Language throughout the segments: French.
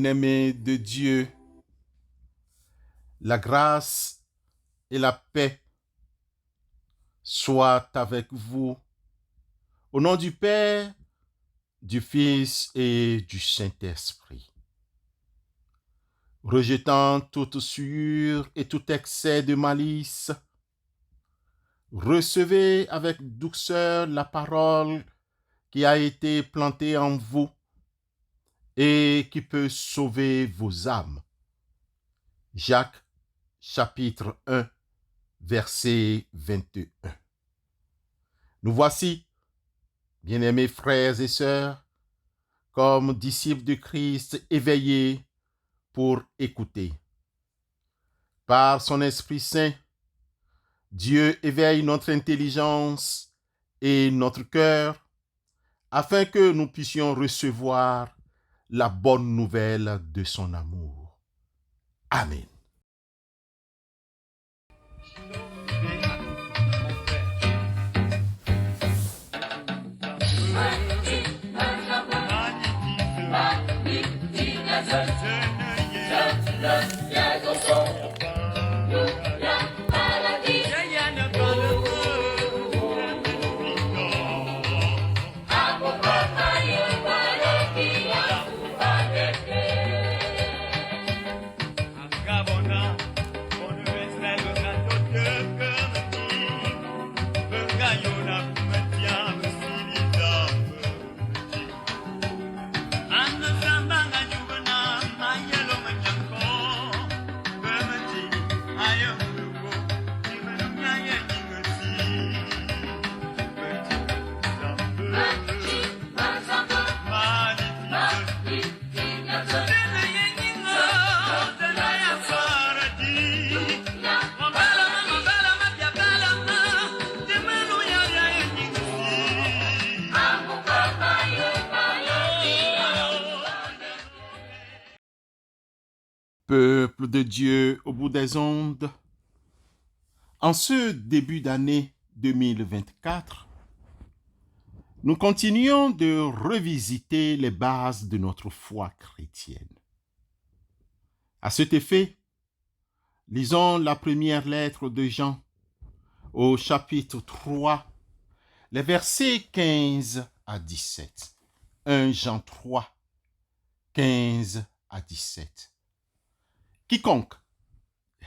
Bien-aimés de Dieu, la grâce et la paix soient avec vous. Au nom du Père, du Fils et du Saint-Esprit. Rejetant toute souillure et tout excès de malice, recevez avec douceur la parole qui a été plantée en vous et qui peut sauver vos âmes. Jacques, chapitre 1, verset 21. Nous voici, bien-aimés frères et sœurs, comme disciples de Christ éveillés pour écouter. Par son Esprit Saint, Dieu éveille notre intelligence et notre cœur afin que nous puissions recevoir la bonne nouvelle de son amour. Amen. Peuple de Dieu au bout des ondes, en ce début d'année 2024, nous continuons de revisiter les bases de notre foi chrétienne. À cet effet, lisons la première lettre de Jean au chapitre 3, les versets 15 à 17. 1 Jean 3, 15 à 17. Quiconque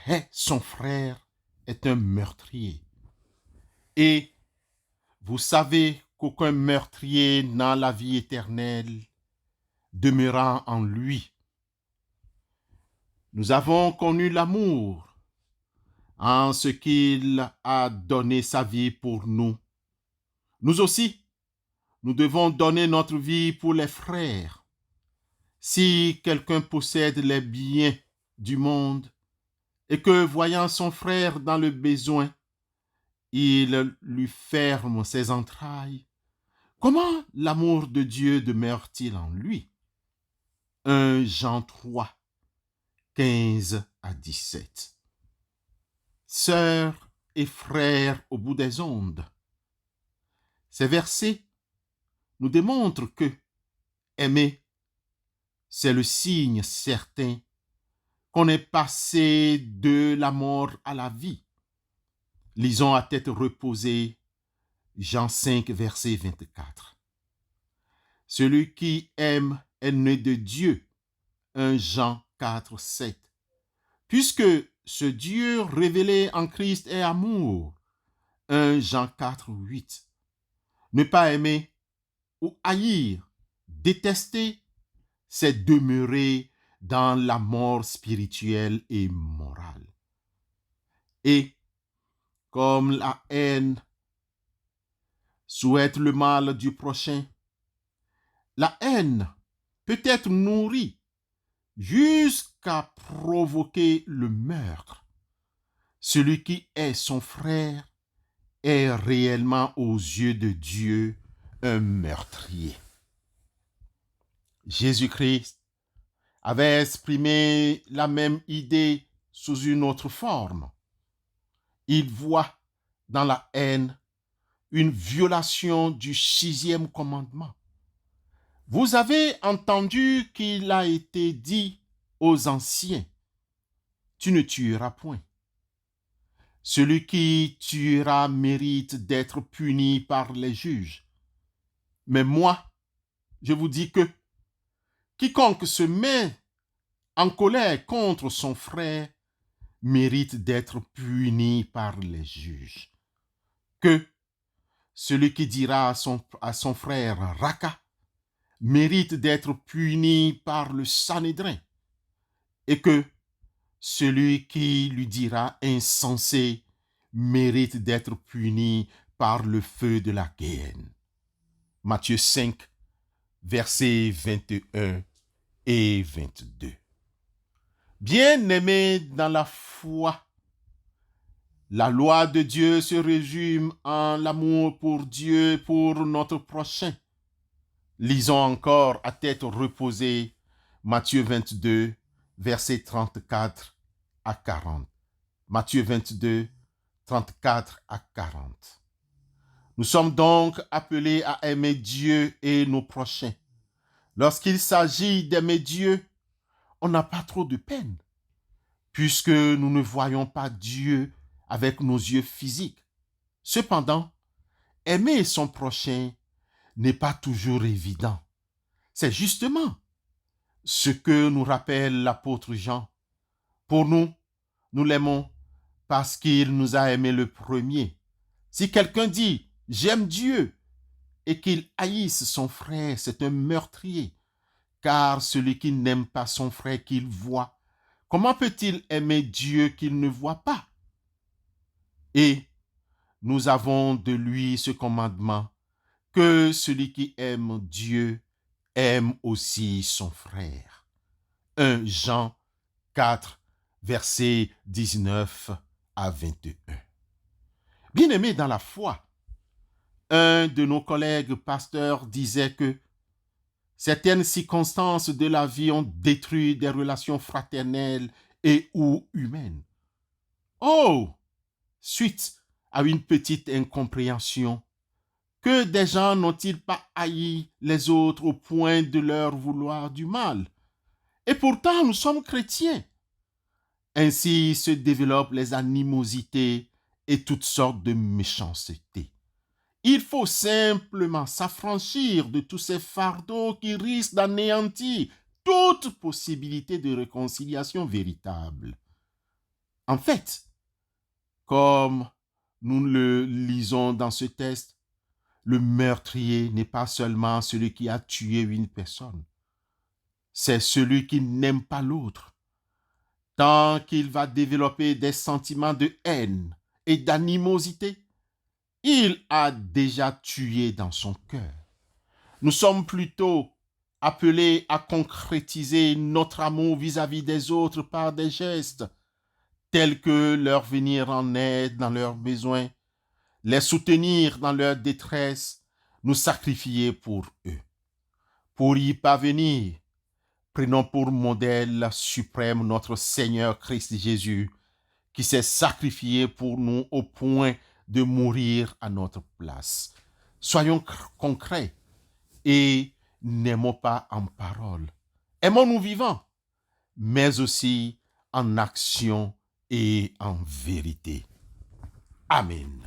hait son frère est un meurtrier. Et vous savez qu'aucun meurtrier n'a la vie éternelle demeurant en lui. Nous avons connu l'amour en ce qu'il a donné sa vie pour nous. Nous aussi, nous devons donner notre vie pour les frères. Si quelqu'un possède les biens du monde et que, voyant son frère dans le besoin, il lui ferme ses entrailles, comment l'amour de Dieu demeure-t-il en lui? 1 Jean 3, 15 à 17. Sœurs et frères au bout des ondes, ces versets nous démontrent que aimer, c'est le signe certain qu'on est passé de la mort à la vie. Lisons à tête reposée Jean 5, verset 24. Celui qui aime est né de Dieu. 1 Jean 4, 7. Puisque ce Dieu révélé en Christ est amour. 1 Jean 4, 8. Ne pas aimer ou haïr, détester, c'est demeurer dans la mort spirituelle et morale. Et comme la haine souhaite le mal du prochain, la haine peut être nourrie jusqu'à provoquer le meurtre. Celui qui est son frère est réellement aux yeux de Dieu un meurtrier. Jésus-Christ avait exprimé la même idée sous une autre forme. Il voit dans la haine une violation du 6e commandement. Vous avez entendu qu'il a été dit aux anciens, tu ne tueras point. Celui qui tuera mérite d'être puni par les juges. Mais moi, je vous dis que quiconque se met en colère contre son frère mérite d'être puni par les juges. Que celui qui dira à son frère Raka mérite d'être puni par le Sanhédrin, et que celui qui lui dira insensé mérite d'être puni par le feu de la Guéhenne. Matthieu 5, versets 21 et 22. Bien-aimés dans la foi, la loi de Dieu se résume en l'amour pour Dieu, pour notre prochain. Lisons encore à tête reposée Matthieu 22, versets 34 à 40. Matthieu 22, 34 à 40. Nous sommes donc appelés à aimer Dieu et nos prochains. Lorsqu'il s'agit d'aimer Dieu, on n'a pas trop de peine, puisque nous ne voyons pas Dieu avec nos yeux physiques. Cependant, aimer son prochain n'est pas toujours évident. C'est justement ce que nous rappelle l'apôtre Jean. Pour nous, nous l'aimons parce qu'il nous a aimés le premier. Si quelqu'un dit « j'aime Dieu » et qu'il haïsse son frère, c'est un meurtrier. Car celui qui n'aime pas son frère qu'il voit, comment peut-il aimer Dieu qu'il ne voit pas? Et nous avons de lui ce commandement, que celui qui aime Dieu aime aussi son frère. 1 Jean 4, versets 19 à 21. Bien-aimés dans la foi, un de nos collègues pasteurs disait que certaines circonstances de la vie ont détruit des relations fraternelles et ou humaines. Oh! Suite à une petite incompréhension, que des gens n'ont-ils pas haï les autres au point de leur vouloir du mal? Et pourtant, nous sommes chrétiens. Ainsi se développent les animosités et toutes sortes de méchancetés. Il faut simplement s'affranchir de tous ces fardeaux qui risquent d'anéantir toute possibilité de réconciliation véritable. En fait, comme nous le lisons dans ce texte, le meurtrier n'est pas seulement celui qui a tué une personne, c'est celui qui n'aime pas l'autre. Tant qu'il va développer des sentiments de haine et d'animosité, il a déjà tué dans son cœur. Nous sommes plutôt appelés à concrétiser notre amour vis-à-vis des autres par des gestes, tels que leur venir en aide dans leurs besoins, les soutenir dans leur détresse, nous sacrifier pour eux. Pour y parvenir, prenons pour modèle suprême notre Seigneur Christ Jésus, qui s'est sacrifié pour nous au point de mourir à notre place. Soyons concrets et n'aimons pas en parole. Aimons-nous vivants, mais aussi en action et en vérité. Amen.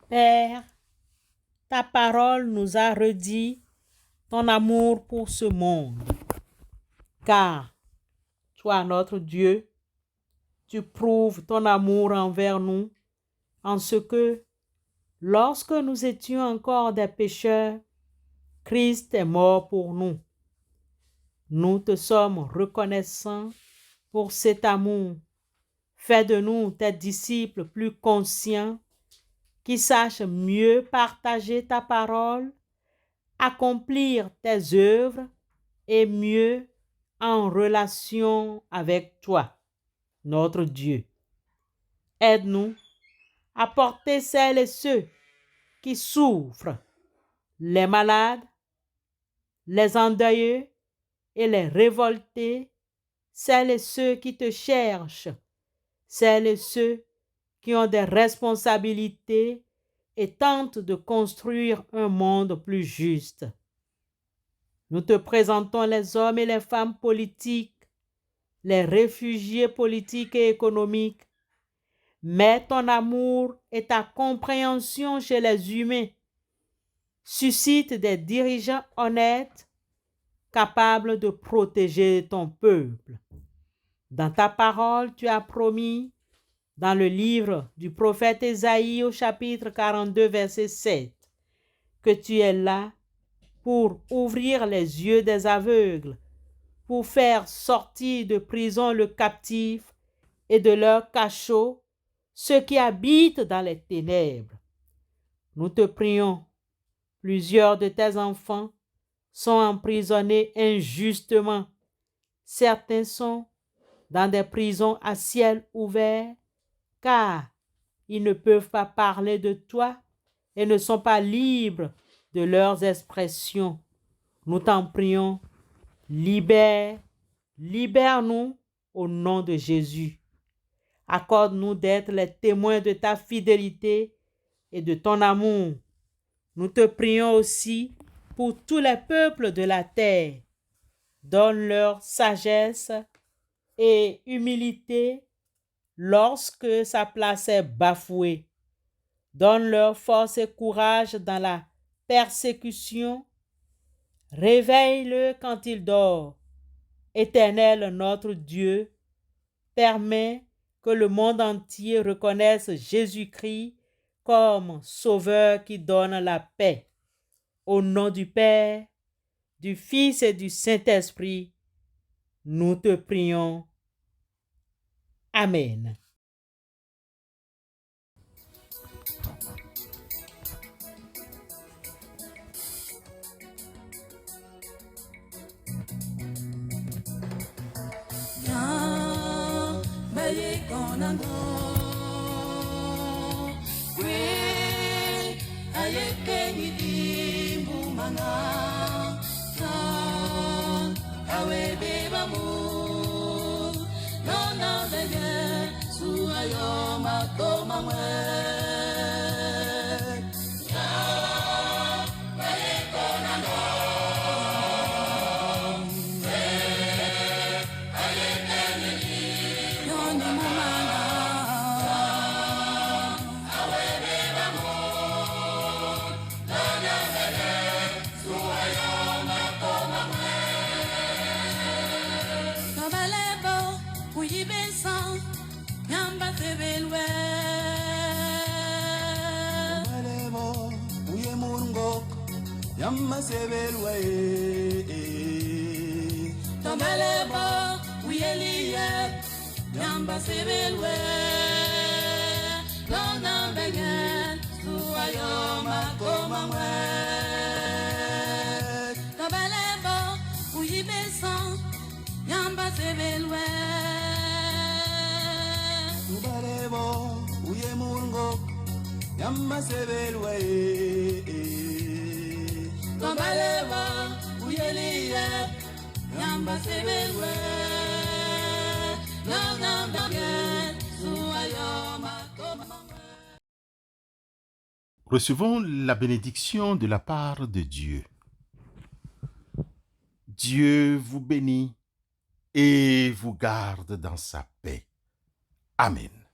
Père, ta parole nous a redit ton amour pour ce monde. Car, toi, notre Dieu, tu prouves ton amour envers nous en ce que, lorsque nous étions encore des pécheurs, Christ est mort pour nous. Nous te sommes reconnaissants pour cet amour. Fais de nous tes disciples plus conscients, qui sachent mieux partager ta parole, accomplir tes œuvres et mieux en relation avec toi, notre Dieu. Aide-nous à porter celles et ceux qui souffrent, les malades, les endeuillés et les révoltés, celles et ceux qui te cherchent, celles et ceux qui ont des responsabilités et tentent de construire un monde plus juste. Nous te présentons les hommes et les femmes politiques, les réfugiés politiques et économiques. Mets ton amour et ta compréhension chez les humains. Suscite des dirigeants honnêtes, capables de protéger ton peuple. Dans ta parole, tu as promis, dans le livre du prophète Ésaïe au chapitre 42, verset 7, que tu es là pour ouvrir les yeux des aveugles, pour faire sortir de prison le captif et de leur cachot ceux qui habitent dans les ténèbres. Nous te prions, plusieurs de tes enfants sont emprisonnés injustement. Certains sont dans des prisons à ciel ouvert, car ils ne peuvent pas parler de toi et ne sont pas libres de leurs expressions. Nous t'en prions, libère-nous au nom de Jésus. Accorde-nous d'être les témoins de ta fidélité et de ton amour. Nous te prions aussi pour tous les peuples de la terre. Donne-leur sagesse et humilité lorsque sa place est bafouée. Donne-leur force et courage dans la persécution. Réveille-le quand il dort. Éternel notre Dieu, permets que le monde entier reconnaisse Jésus-Christ comme Sauveur qui donne la paix. Au nom du Père, du Fils et du Saint-Esprit, nous te prions. Amen. Yamma sebelwe Tomelebo uyeliye Yamba sebelwe Lona begen Suayo makoma mwe Tomelebo uyibesan Yamba sebelwe Tomelebo uyemurungo Yamba sebelwe Tomaleva, uyeliye, yamba sebelwe, Recevons la bénédiction de la part de Dieu. Dieu vous bénit et vous garde dans sa paix. Amen.